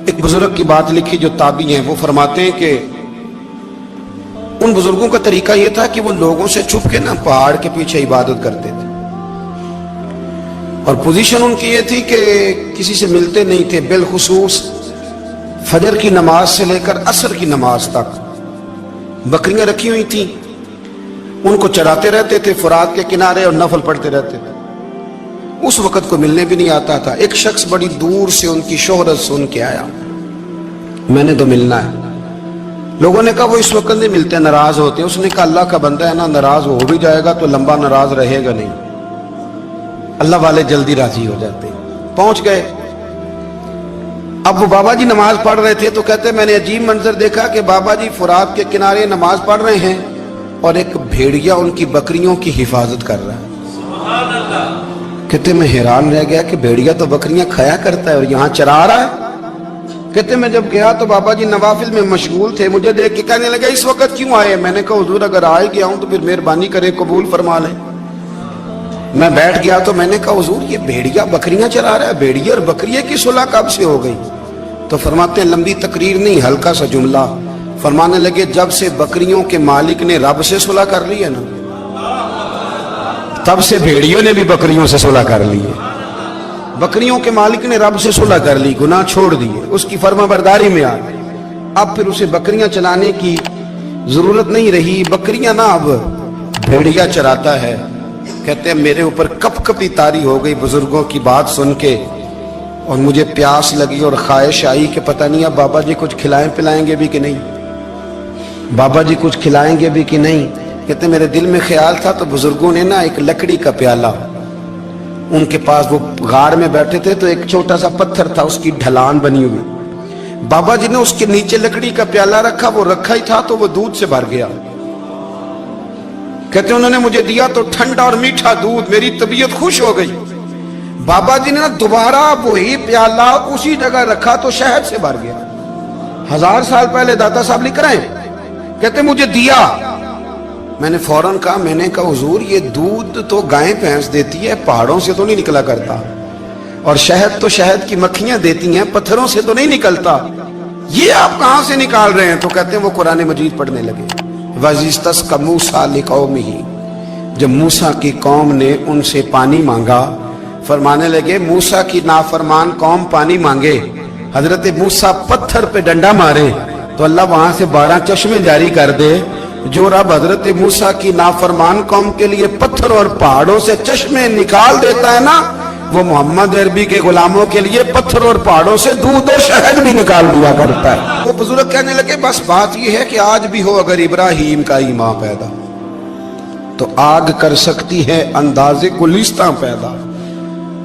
ایک بزرگ کی بات لکھی جو تابعی ہیں، وہ فرماتے ہیں کہ ان بزرگوں کا طریقہ یہ تھا کہ وہ لوگوں سے چھپ کے پہاڑ کے پیچھے عبادت کرتے تھے، اور پوزیشن ان کی یہ تھی کہ کسی سے ملتے نہیں تھے، بالخصوص فجر کی نماز سے لے کر عصر کی نماز تک بکریاں رکھی ہوئی تھیں، ان کو چراتے رہتے تھے فرات کے کنارے اور نفل پڑھتے رہتے تھے۔ اس وقت کو ملنے بھی نہیں آتا تھا۔ ایک شخص بڑی دور سے ان کی شہرت سن کے آیا، میں نے تو ملنا ہے۔ لوگوں نے کہا وہ اس وقت نہیں ملتے، ناراض ہوتے ہیں۔ اس نے کہا اللہ کا بندہ ہے نا، ناراض ہو بھی جائے گا تو لمبا ناراض رہے گا نہیں، اللہ والے جلدی راضی ہو جاتے ہیں۔ پہنچ گئے۔ اب وہ بابا جی نماز پڑھ رہے تھے تو کہتے میں نے عجیب منظر دیکھا کہ بابا جی فرات کے کنارے نماز پڑھ رہے ہیں اور ایک بھیڑیا ان کی بکریوں کی حفاظت کر رہا ہے۔ کہتے میں حیران رہ گیا کہ بھیڑیا تو بکریاں کھایا کرتا ہے اور یہاں چرا رہا ہے۔ کہتے میں جب گیا تو بابا جی نوافل میں مشغول تھے، مجھے دیکھ کے کہنے لگا اس وقت کیوں آئے؟ میں نے کہا حضور اگر آئے گیا ہوں تو پھر مہربانی کریں قبول فرما لیں۔ میں بیٹھ گیا تو میں نے کہا حضور یہ بھیڑیا بکریاں چرا رہا ہے، بھیڑیا اور بکریے کی صلح کب سے ہو گئی؟ تو فرماتے ہیں لمبی تقریر نہیں، ہلکا سا جملہ۔ فرمانے لگے جب سے بکریوں کے مالک نے رب سے صلح کر لی ہے نا، تب سے بھیڑیوں نے بھی بکریوں سے صلح کر لی ہے۔ بکریوں کے مالک نے رب سے صلح کر لی، گناہ چھوڑ دیے، اس کی فرما برداری میں آ گئے۔ اب پھر اسے بکریاں چلانے کی ضرورت نہیں رہی، بکریاں نہ اب بھیڑیا چراتا ہے۔ کہتے ہیں میرے اوپر کپ کپی طاری ہو گئی بزرگوں کی بات سن کے، اور مجھے پیاس لگی اور خواہش آئی کہ پتہ نہیں اب بابا جی کچھ کھلائیں پلائیں گے بھی کہ نہیں، بابا جی کچھ کھلائیں گے بھی کہ نہیں۔ کہتے میرے دل میں خیال تھا تو بزرگوں نے ایک لکڑی کا پیالہ، ان کے پاس وہ غار میں بیٹھے تھے تو ایک چھوٹا سا پتھر تھا، اس کی ڈھلان بنی ہوئی، بابا جی نے اس کے نیچے لکڑی کا پیالہ رکھا، وہ رکھا ہی تھا تو وہ دودھ سے بھر گیا۔ کہتے انہوں نے مجھے دیا تو ٹھنڈا اور میٹھا دودھ، میری طبیعت خوش ہو گئی۔ بابا جی نے دوبارہ وہی پیالہ اسی جگہ رکھا تو شہد سے بھر گیا۔ 1000 سال پہلے داتا صاحب لکھ رہے ہیں، کہتے مجھے دیا۔ میں نے فوراً کہا، میں نے کہا حضور یہ دودھ تو گائیں بھینس دیتی ہے، پہاڑوں سے تو نہیں نکلا کرتا، اور شہد تو شہد کی مکھیاں دیتی ہیں، پتھروں سے تو نہیں نکلتا، یہ آپ کہاں سے نکال رہے ہیں؟ تو کہتے ہیں وہ قرآن مجید پڑھنے لگے۔ وَإِذِ اسْتَسْقَى مُوسَىٰ لِقَوْمِهِ، جب موسیٰ کی قوم نے ان سے پانی مانگا، فرمانے لگے موسیٰ کی نافرمان قوم پانی مانگے، حضرت موسیٰ پتھر پہ ڈنڈا مارے تو اللہ وہاں سے 12 چشمے جاری کر دے۔ جو رب حضرت موسیٰ کی نافرمان قوم کے لیے پتھر اور پہاڑوں سے چشمے نکال دیتا ہے نا، وہ محمد عربی کے غلاموں کے لیے پتھر اور پہاڑوں سے دودھ اور شہد بھی نکال دیا کرتا ہے۔ وہ بزرگ کہنے لگے بس بات یہ ہے کہ آج بھی ہو اگر ابراہیم کا ایمان پیدا تو آگ کر سکتی ہے انداز گلستاں پیدا۔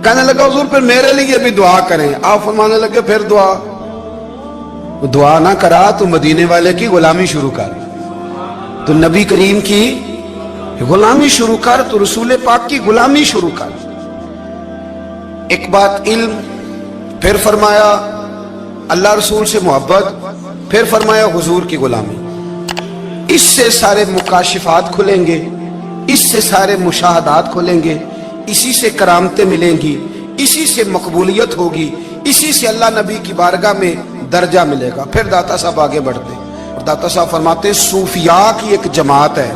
کہنے لگا حضور پھر میرے لیے بھی دعا کریں۔ آپ فرمانے لگے پھر دعا نہ کرا تو مدینے والے کی غلامی شروع کر، تو نبی کریم کی غلامی شروع کر، تو رسول پاک کی غلامی شروع کر۔ ایک بات علم، پھر فرمایا اللہ رسول سے محبت، پھر فرمایا حضور کی غلامی۔ اس سے سارے مکاشفات کھلیں گے، اس سے سارے مشاہدات کھلیں گے، اسی سے کرامتیں ملیں گی، اسی سے مقبولیت ہوگی، اسی سے اللہ نبی کی بارگاہ میں درجہ ملے گا۔ پھر داتا صاحب آگے بڑھتے اور داتا صاحب فرماتے صوفیاء کی ایک جماعت ہے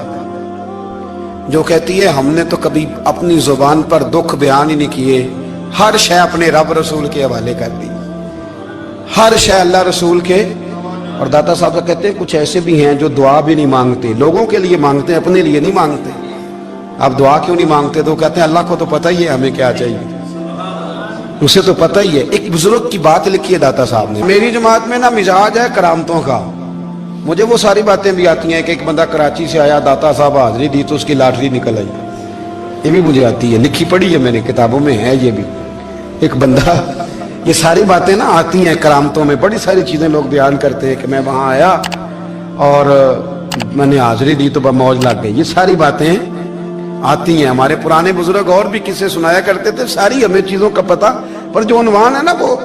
جو کہتی ہے ہم نے تو کبھی اپنی زبان پر دکھ بیان ہی نہیں کیے، ہر شے اپنے رب رسول کے حوالے کر دی، ہر شے اللہ رسول کے۔ اور داتا صاحب کہتے ہیں کچھ ایسے بھی ہیں جو دعا بھی نہیں مانگتے، لوگوں کے لیے مانگتے ہیں، اپنے لیے نہیں مانگتے۔ آپ دعا کیوں نہیں مانگتے؟ تو کہتے ہیں اللہ کو تو پتہ ہی ہے ہمیں کیا چاہیے، اسے تو پتہ ہی ہے۔ ایک بزرگ کی بات لکھی ہے داتا صاحب نے، میری جماعت میں نا مزاج ہے کرامتوں کا، مجھے وہ ساری باتیں بھی آتی ہیں کہ ایک بندہ کراچی سے آیا، داتا صاحب حاضری دی تو اس کی لاٹری نکل آئی، یہ بھی مجھے آتی ہے، لکھی پڑھی ہے میں نے، کتابوں میں ہے یہ بھی۔ ایک بندہ، یہ ساری باتیں نا آتی ہیں کرامتوں میں، بڑی ساری چیزیں لوگ بیان کرتے ہیں کہ میں وہاں آیا اور میں نے حاضری دی تو موج لگ گئی، یہ ساری باتیں آتی ہیں۔ ہمارے پرانے بزرگ اور بھی قصے سنایا کرتے تھے، ساری ہمیں چیزوں کا پتہ، پر جو عنوان ہے نا وہ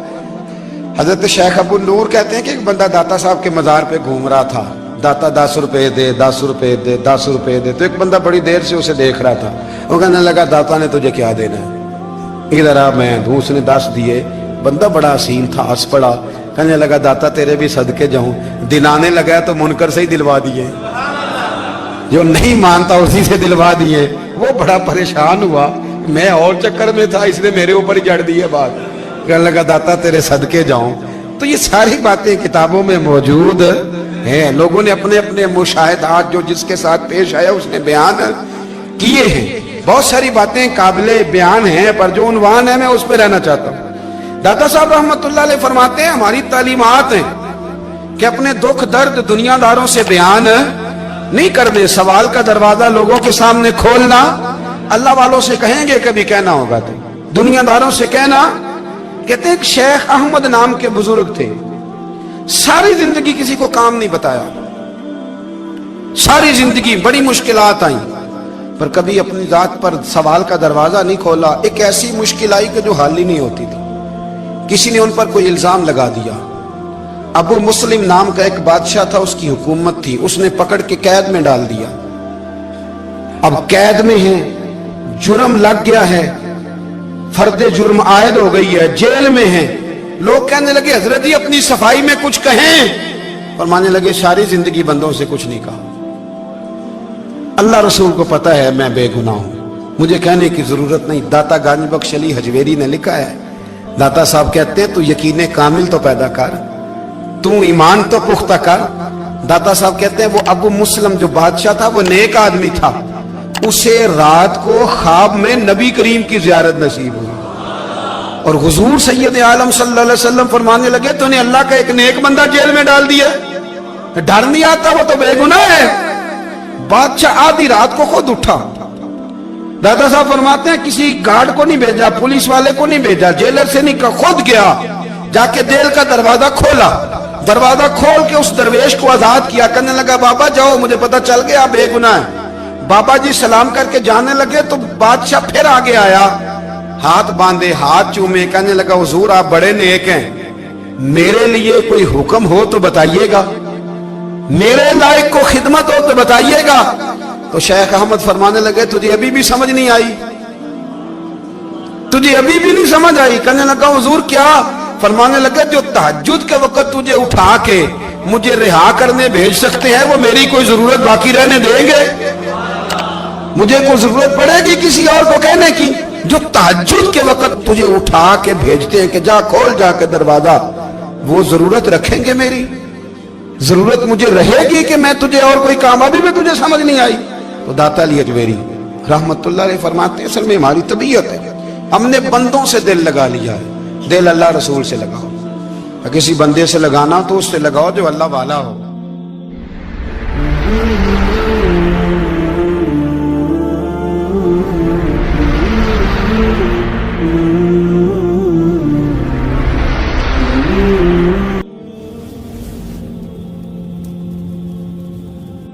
حضرت شیخ ابو نور کہتے ہیں کہ ایک بندہ داتا صاحب کے مزار پہ گھوم رہا تھا، داتا 10 روپے دے، 10 روپے دے، 10 روپے دے، تو ایک بندہ بڑی دیر سے اسے دیکھ رہا تھا، وہ کہنے لگا داتا نے تجھے کیا دینا ہے، ادھر آ میں دوں۔ اس نے 10 دیے، بندہ بڑا حسین تھا، ہنس پڑا، कहने लगा दाता तेरे भी सदके जाऊं। दिन आने लगा तो मुनकर से ही दिलवा दिए, जो नहीं मानता उसी से दिलवा दिए। वो बड़ा परेशान हुआ, मैं और चक्कर में था इसलिए मेरे ऊपर ही जड़ दी है बात। कहने लगा दाता तेरे सदके जाऊं। तो ये सारी बातें किताबों में मौजूद है, लोगों ने अपने अपने मुशाहिदात जो जिसके साथ पेश आया उसने बयान किए हैं। बहुत सारी बातें काबिले बयान हैं, पर जो उन्वान है मैं उस पर रहना चाहता हूँ। दाता साहब रहमतुल्लाह अलैह फरमाते हैं हमारी तालीमात हैं कि अपने दुख दर्द दुनियादारों से बयान नहीं करने, सवाल का दरवाजा लोगों के सामने खोलना। अल्लाह वालों से कहेंगे कभी कहना होगा तो दुनियादारों से कहना। कहते हैं शेख अहमद नाम के बुजुर्ग थे, सारी जिंदगी किसी को काम नहीं बताया, सारी जिंदगी बड़ी मुश्किलात आई, पर कभी अपनी जात पर सवाल का दरवाजा नहीं खोला। एक ऐसी मुश्किल आई कि जो हल ही नहीं होती थी। किसी ने उन पर कोई इल्जाम लगा दिया। अबू मुस्लिम नाम का एक बादशाह था, उसकी हुकूमत थी, उसने पकड़ के कैद में डाल दिया। अब कैद में है, जुर्म लग गया है, फर्दे जुर्म आयद हो गई है, जेल में है। लोग कहने लगे हजरत जी अपनी सफाई में कुछ कहें, और मानने लगे सारी जिंदगी बंदों से कुछ नहीं कहा। अल्लाह रसूल को पता है मैं बेगुनाह हूं, मुझे कहने की जरूरत नहीं। दाता गानी बख्श अली हजवेरी ने लिखा है, दाता साहब कहते हैं तू यकीन कामिल तो पैदा कर, तू ईमान तो पुख्ता कर। दाता साहब कहते हैं वो अबू मुस्लिम जो बादशाह था वो नेक आदमी था, उसे रात को ख्वाब में नबी करीम की ज़ियारत नसीब हुई, और हुजूर सैयद आलम सल्लल्लाहु अलैहि वसल्लम फरमाने लगे तूने अल्लाह का एक नेक बंदा जेल में डाल दिया, डर नहीं आता, वो तो बेगुनाह है। बादशाह आधी रात को खुद उठा। दादा साहब फरमाते हैं किसी गार्ड को नहीं भेजा, पुलिस वाले को नहीं भेजा, जेलर से नहीं, खुद गया, जाके जेल का दरवाजा खोला, दरवाजा खोल के उस दरवेश को आजाद किया। कहने लगा बाबा जाओ, मुझे पता चल गया बेगुनाह है। बाबा जी सलाम करके जाने लगे तो बादशाह फिर आगे आया, हाथ बांधे, हाथ चूमे, कहने लगा हुजूर आप बड़े नेक हैं, मेरे लिए कोई हुक्म हो तो बताइएगा, मेरे लायक को खिदमत हो तो बताइएगा। तो शेख अहमद फरमाने लगे तुझे अभी भी समझ नहीं आई, तुझे अभी भी नहीं समझ आई। कहने लगा हुजूर क्या? फरमाने लगे जो तहज्जुद के वक्त तुझे उठा के मुझे रिहा करने भेज सकते हैं वो मेरी कोई जरूरत बाकी रहने देंगे? मुझे कोई जरूरत पड़ेगी किसी और को कहने की? जो तहज्जुद के वक्त तुझे उठा के भेजते हैं कि जा खोल जाके दरवाजा, वो जरूरत रखेंगे मेरी? जरूरत मुझे रहेगी कि मैं तुझे और कोई काम, अभी भी तुझे समझ नहीं आई? तो दाता अली अजमेरी रहमतुल्लाह अलैह फरमाते हैं असल में हमारी तबीयत है, हमने बंदों से दिल लगा लिया है। दिल अल्लाह रसूल से लगाओ, किसी बंदे से लगाना तो उससे लगाओ जो अल्लाह वाला हो।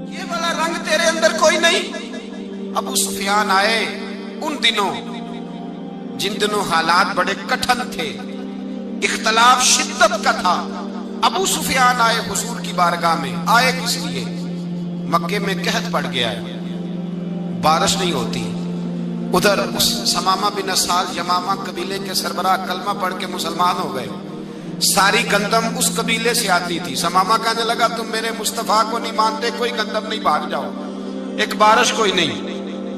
ये वाला रंग तेरे अंदर कोई नहीं। अबू सुफियान आए उन दिनों जिन दिनों हालात बड़े कठिन थे, इख्तलाफ शिद्दत का था। अबू सुफियान आए हुजूर की बारगाह में। आए किस लिए? मक्के में कहत पड़ गया है, बारिश नहीं होती। उधर उस समामा बिन असाल यमामा कबीले के सरबराह कलमा पढ़ के मुसलमान हो गए। सारी गंदम उस कबीले से आती थी। समामा कहने लगा तुम मेरे मुस्तफा को नहीं मानते, कोई गंदम नहीं, भाग जाओ। एक बारिश कोई नहीं,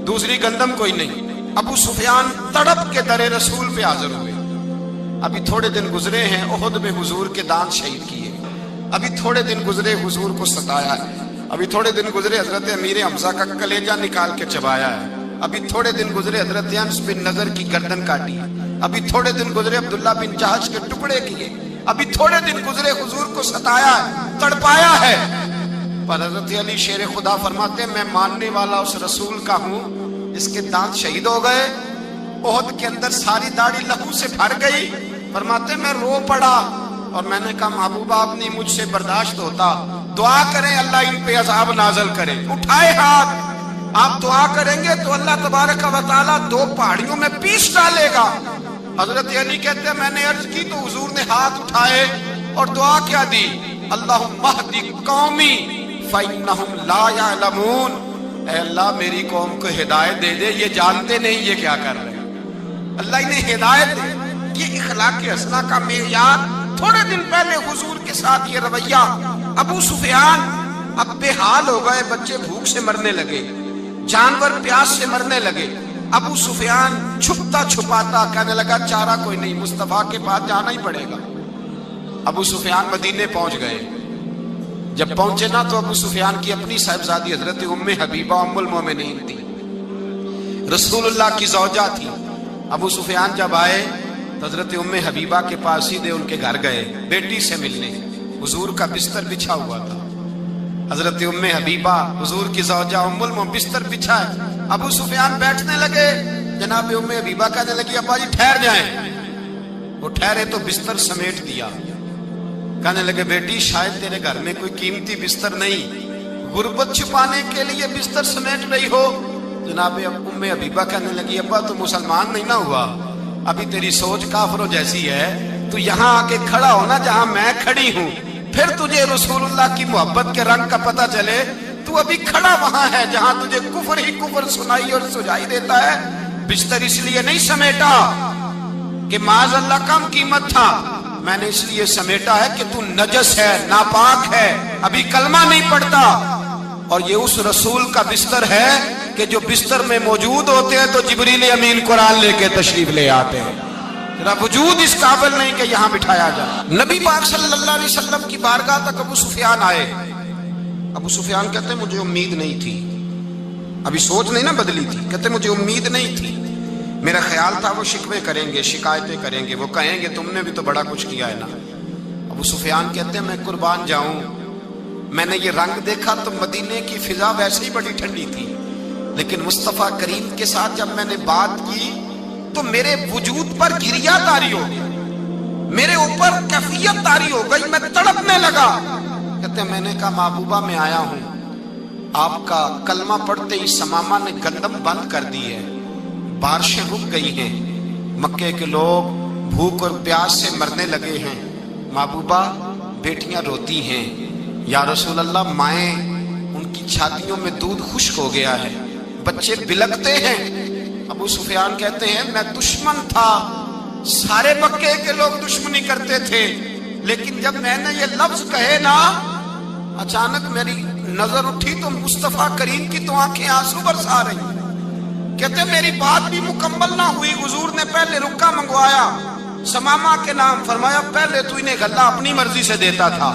दूसरी गंदम कोई नहीं। अबू सुफियान तड़प के दरे रसूल पे हाजिर हुए। अभी थोड़े दिन गुजरे हैं, ओहद में हुजूर के दांत शहीद किए। अभी थोड़े दिन गुजरे हुजूर को सताया है। अभी थोड़े दिन गुजरे हजरत अमीर हमजा का कलेजा निकाल के चबाया है। अभी थोड़े दिन गुजरे हजरत अनस बिन नजर की गर्दन काटी। अभी थोड़े दिन गुजरे अब्दुल्ला बिन जहाज के टुकड़े किए। अभी थोड़े दिन गुजरे हुजूर को सताया है, तड़पाया है। पर हजरत अली शेर खुदा फरमाते मैं मानने वाला उस रसूल का हूं इसके दांत शहीद हो गए। ओहद के अंदर सारी दाढ़ी लहू से भर गई। फरमाते मैं रो पड़ा और मैंने कहा महबूबा आप नहीं मुझसे बर्दाश्त होता, दुआ करें अल्लाह इन पे अज़ाब नाज़िल करे। उठाए हाथ, आप दुआ करेंगे तो अल्लाह तबारक व तआला दो पहाड़ियों में पीस डालेगा। हजरत अली कहते हैं मैंने अर्ज की तो हुजूर ने हाथ उठाए और दुआ क्या दी, अल्लाहुम्मा हदी कौमी फइन्नहुम ला यअलमून। ऐ अल्लाह मेरी कौम को हिदायत दे दे, ये जानते नहीं ये क्या कर रहे हैं। अल्लाह इन्हें हिदायत दे। ये इखलाक हसना का मेयार थोड़े दिन पहले हुजूर के साथ ये रवैया। अबू सुफियान अब बेहाल हो गए, बच्चे भूख से मरने लगे, जानवर प्यास से मरने लगे। अबू सुफियान छुपता छुपाता कहने लगा चारा कोई नहीं, मुस्तफा के पास जाना ही पड़ेगा। अबू सुफियान मदीने पहुंच गए। जब पहुंचे ना तो अबू सुफियान की अपनी साहिबजादी हजरत उम्मे हबीबा उम्मुल मोमिनीन थी, रसूलुल्लाह की ज़ौजा थी। अबू सुफियान जब आए तो हजरत उम्मे हबीबा के पास सीधे उनके घर गए बेटी से मिलने। हुजूर का बिस्तर बिछा हुआ था, हजरत उम्मे हबीबा हुजूर की ज़ौजा उम्मुल मोमिनीन बिस्तर बिछाए। अबू सुफियान बैठने लगे, जनाब उम्मे हबीबा कहने लगी अब्बा जी ठहर जाएं। वो ठहरे तो बिस्तर समेट दिया। कहने लगे बेटी शायद तेरे घर में कोई कीमती बिस्तर नहीं, गुर्बत छुपाने के लिए बिस्तर समेट रही हो। जनाब उम्मे हबीबा कहने लगी अब्बा तू मुसलमान नहीं ना हुआ, अभी तेरी सोच काफिरों जैसी है, तू यहाँ आके खड़ा हो ना जहाँ मैं खड़ी हूँ, फिर तुझे रसूलुल्लाह की मोहब्बत के रंग का पता चले। तू अभी खड़ा वहां है जहां तुझे कुफर ही कुफर सुनाई और सुझाई देता है। बिस्तर इसलिए नहीं समेटा कि माज़अल्लाह कम कीमत था, मैंने इसलिए समेटा है कि तू नजस है, नापाक है, अभी कलमा नहीं पढ़ता। और ये उस रसूल का बिस्तर है कि जो बिस्तर में मौजूद होते हैं तो जिब्रील अमीन कुरान लेके तशरीफ ले आते हैं। तेरा वजूद इस काबिल नहीं कि यहाँ बिठाया जाए। नबी पाक सल्लल्लाहु अलैहि वसल्लम की बारगाह तक अबू सुफियान आए। अबू सुफियान कहते मुझे उम्मीद नहीं थी, अभी सोच नहीं ना बदली थी, कहते मुझे उम्मीद नहीं थी, मेरा ख्याल था वो शिकवे करेंगे, शिकायतें करेंगे, वो कहेंगे तुमने भी तो बड़ा कुछ किया है ना। अबू सुफियान कहते हैं मैं कुर्बान जाऊं, मैंने ये रंग देखा तो मदीने की फिजा वैसे ही बड़ी ठंडी थी, लेकिन मुस्तफ़ा करीम के साथ जब मैंने बात की तो मेरे वजूद पर गिरिया तारी हो गई, मेरे ऊपर कैफियत तारी हो गई, मैं तड़पने लगा। कहते मैंने कहा महबूबा मैं आया हूं, आपका कलमा पढ़ते ही समामा ने गंदम बंद कर दी है, बारिशें रुक गई हैं, मक्के के लोग भूख और प्यास से मरने लगे हैं, महबूबा बेटियां रोती हैं, या रसूल अल्लाह माएँ उनकी छातियों में दूध खुश्क हो गया है, बच्चे बिलकते हैं। अबू सुफियान कहते हैं मैं दुश्मन था, सारे मक्के के लोग दुश्मनी करते थे, लेकिन जब मैंने ये लफ्ज कहे ना अचानक मेरी नजर उठी तो मुस्तफा करीम की तो आंखें आंसू बरसा रही। कहते मेरी बात भी मुकम्मल ना हुई, हुजूर ने पहले रुक्का मंगवाया समामा के नाम, फरमाया पहले तू इन्हें गल्ला अपनी मर्जी से देता था,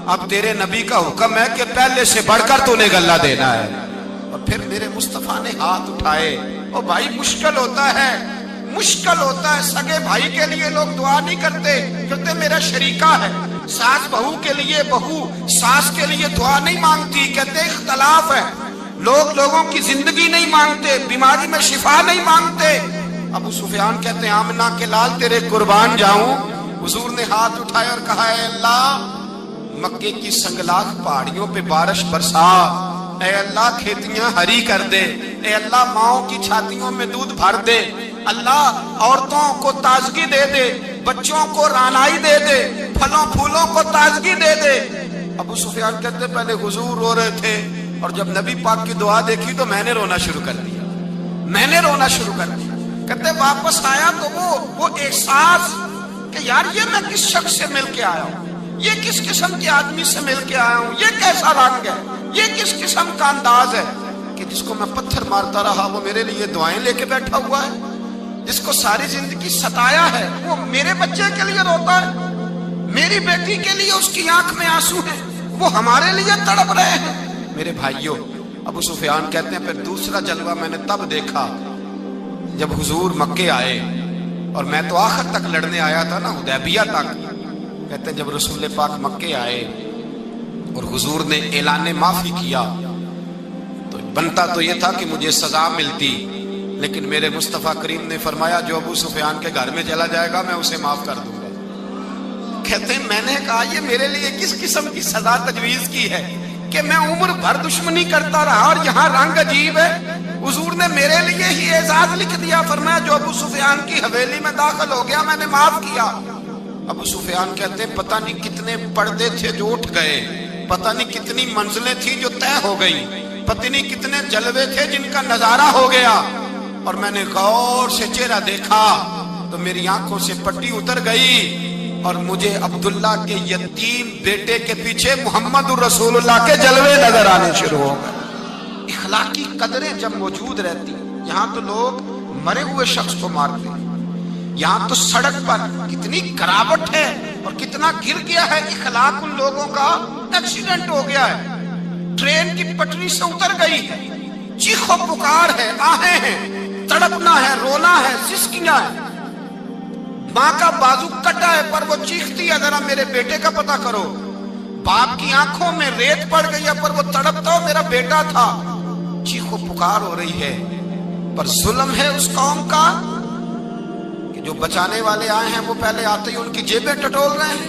अब तेरे नबी का हुक्म है कि पहले से बढ़कर तूने गल्ला देना है। और फिर मेरे मुस्तफा ने हाथ उठाए। ओ भाई मुश्किल होता है, मुश्किल होता है, सगे भाई के लिए लोग दुआ नहीं करते, कहते मेरा शरीका है, सास बहू के लिए बहू सास के लिए दुआ नहीं मांगती, कहते इख्तलाफ है, लोग लोगों की जिंदगी नहीं मांगते, बीमारी में शिफा नहीं मांगते। अबू सुफियान कहते हैं आमना के लाल तेरे कुर्बान जाऊं। हुजूर ने हाथ उठाए और कहा है अल्लाह मक्के की संगलाख पहाड़ियों पे बारिश बरसा, ऐ अल्लाह खेतियां हरी कर दे, ऐ अल्लाह माओं की छातियों में दूध भर दे, अल्लाह औरतों को ताजगी दे दे, बच्चों को रानाई दे दे, फलों फूलों को ताजगी दे दे। अबू सुफियान कहते पहले हुजूर रो रहे थे और जब नबी पाक की दुआ देखी तो मैंने रोना शुरू कर दिया, मैंने रोना शुरू कर दिया। कहते वापस आया तो वो एहसास कि यार ये मैं किस शख्स से मिल के आया हूँ, ये किस किस्म के आदमी से मिल के आया हूँ, ये कैसा रंग है, ये किस किस्म का अंदाज है कि जिसको मैं पत्थर मारता रहा वो मेरे लिए दुआएं लेके बैठा हुआ है, जिसको सारी जिंदगी सताया है वो मेरे बच्चे के लिए रोता है, मेरी बेटी के लिए उसकी आंख में आंसू है, वो हमारे लिए तड़प रहे हैं। मेरे भाइयों, अबू सुफियान कहते हैं फिर दूसरा जलवा मैंने तब देखा जब हुजूर मक्के आए, और मैं तो आखिर तक लड़ने आया था ना, हुदैबिया तक। कहते हैं जब रसूल पाक मक्के आए और हुजूर ने ऐलान माफी किया तो बनता तो ये था कि मुझे सजा मिलती, लेकिन मेरे मुस्तफ़ा करीम ने फरमाया जो अबू सुफियान के घर में चला जाएगा मैं उसे माफ कर दूंगा। कहते हैं मैंने कहा ये मेरे लिए किस किस्म की सजा तजवीज की है कि मैं उम्र भर दुश्मनी करता रहा और यहाँ रंग अजीब है। हुजूर ने मेरे लिए ही एजाज लिख दिया, फरमाया जो अबू सुफियान की हवेली में दाखिल हो गया मैंने माफ किया। अबू सुफियान कहते हैं पता नहीं कितने पर्दे थे जो उठ गए, पता नहीं कितनी मंजिलें थी जो तय हो गई, पता नहीं कितने जलवे थे जिनका नजारा हो गया, और मैंने गौर से चेहरा देखा तो मेरी आंखों से पट्टी उतर गई। اور مجھے عبداللہ کے یتیم بیٹے کے پیچھے محمد رسول اللہ کے جلوے نظر آنے شروع ہو گئے۔ اخلاقی قدریں جب موجود رہتی، یہاں تو لوگ مرے ہوئے شخص کو مارتے ہیں، یہاں تو سڑک پر کتنی گراوٹ ہے اور کتنا گر گیا ہے اخلاق ان لوگوں کا، ایکسیڈنٹ ہو گیا ہے، ٹرین کی پٹری سے اتر گئی ہے، چیخو پکار ہے، آہیں ہیں، تڑپنا ہے، رونا ہے، سسکیاں ہے، ماں کا بازو کٹا ہے پر وہ چیختی ہے ذرا میرے بیٹے کا پتہ کرو، باپ کی آنکھوں میں ریت پڑ گئی ہے پر وہ تڑپتا ہو میرا بیٹا تھا، چیخو پکار ہو رہی ہے۔ پر ظلم ہے اس قوم کا کہ جو بچانے والے آئے ہیں وہ پہلے آتے ہی ان کی جیبیں ٹٹول رہے ہیں،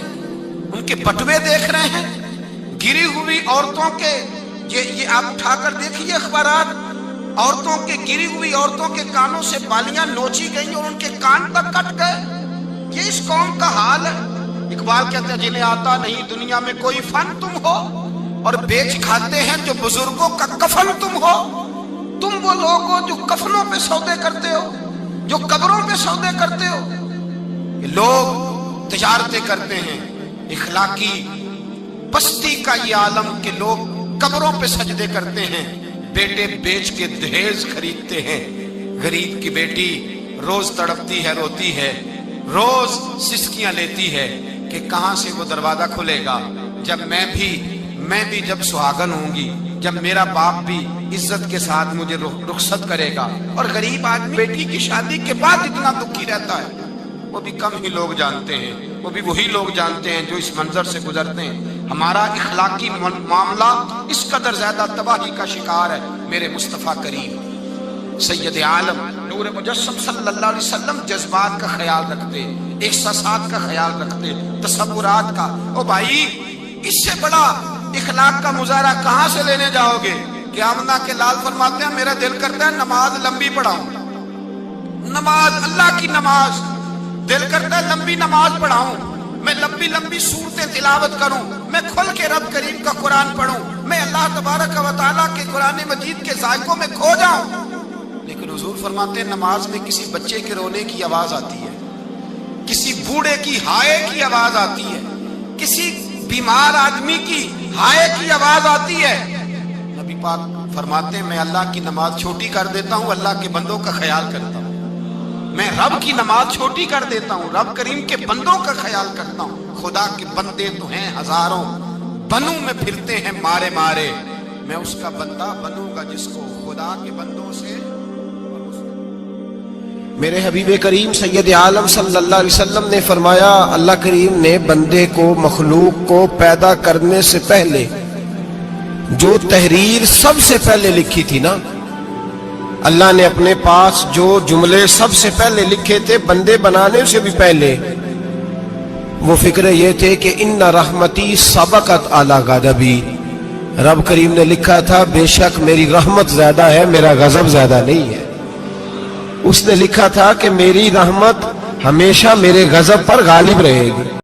ان کے بٹوے دیکھ رہے ہیں، گری ہوئی عورتوں کے، یہ آپ اٹھا کر دیکھیے اخبارات، عورتوں کے گری ہوئی عورتوں کے کانوں سے بالیاں نوچی گئی اور ان کے کان تک کٹ گئے۔ یہ اس قوم کا حال ہے۔ اقبال کہتے ہیں جنہیں آتا نہیں دنیا میں کوئی فن تم ہو اور بیچ کھاتے ہیں جو بزرگوں کا کفن تم ہو۔ تم وہ لوگ ہو جو کفنوں پہ سودے کرتے ہو، جو قبروں پہ سودے کرتے ہو۔ یہ لوگ تجارتیں کرتے ہیں، اخلاقی پستی کا یہ عالم کہ لوگ قبروں پہ سجدے کرتے ہیں، بیٹے بیچ کے دہیز خریدتے ہیں۔ غریب کی بیٹی روز تڑپتی ہے، روتی ہے، روز سسکیاں لیتی ہے کہ کہاں سے وہ دروازہ کھلے گا جب میں بھی جب سہاگن ہوں گی، جب میرا باپ بھی عزت کے ساتھ مجھے رخصت کرے گا۔ اور غریب آدمی بیٹی کی شادی کے بعد اتنا دکھی رہتا ہے، وہ بھی کم ہی لوگ جانتے ہیں، وہ بھی وہی لوگ جانتے ہیں جو اس منظر سے گزرتے ہیں۔ ہمارا اخلاقی معاملہ اس قدر زیادہ تباہی کا شکار ہے۔ میرے مصطفیٰ کریم سید عالم نور مجسم صلی اللہ علیہ وسلم جذبات کا خیال رکھتے، احساسات کا خیال رکھتے، تصورات کا۔ او بھائی، اس سے بڑا اخلاق کا مظاہرہ کہاں سے لینے جاؤ گے؟ کہ آمنہ کے لال فرماتے ہیں میرا دل کرتا ہے نماز لمبی پڑھاؤں، نماز اللہ کی نماز، دل کرتا ہے لمبی نماز پڑھاؤں، میں لمبی لمبی صورتیں تلاوت کروں، میں کھل کے رب کریم کا قرآن پڑھوں، میں اللہ تبارک و تعالیٰ کے قرآن مجید کے ذائقوں میں کھو جاؤں۔ لیکن حضور فرماتے ہیں نماز میں کسی بچے کے رونے کی آواز آتی ہے، کسی بوڑھے کی ہائے کی آواز آتی ہے، کسی بیمار آدمی کی ہائے کی آواز آتی ہے۔ نبی پاک فرماتے ہیں میں اللہ کی نماز چھوٹی کر دیتا ہوں، اللہ کے بندوں کا خیال کرتا ہوں۔ میں رب کی نماز چھوٹی کر دیتا ہوں، رب کریم کے بندوں کا خیال کرتا ہوں۔ خدا کے بندے تو ہیں ہزاروں، بنوں میں پھرتے ہیں مارے مارے، میں اس کا بندہ بنوں گا جس کو خدا کے بندوں سے۔ میرے حبیب کریم سید عالم صلی اللہ علیہ وسلم نے فرمایا اللہ کریم نے بندے کو، مخلوق کو پیدا کرنے سے پہلے جو تحریر سب سے پہلے لکھی تھی نا، اللہ نے اپنے پاس جو جملے سب سے پہلے لکھے تھے بندے بنانے سے بھی پہلے، وہ فکر یہ تھے کہ ان رحمتی سبقت اعلی غضبی، رب کریم نے لکھا تھا بے شک میری رحمت زیادہ ہے، میرا غضب زیادہ نہیں ہے۔ اس نے لکھا تھا کہ میری رحمت ہمیشہ میرے غضب پر غالب رہے گی۔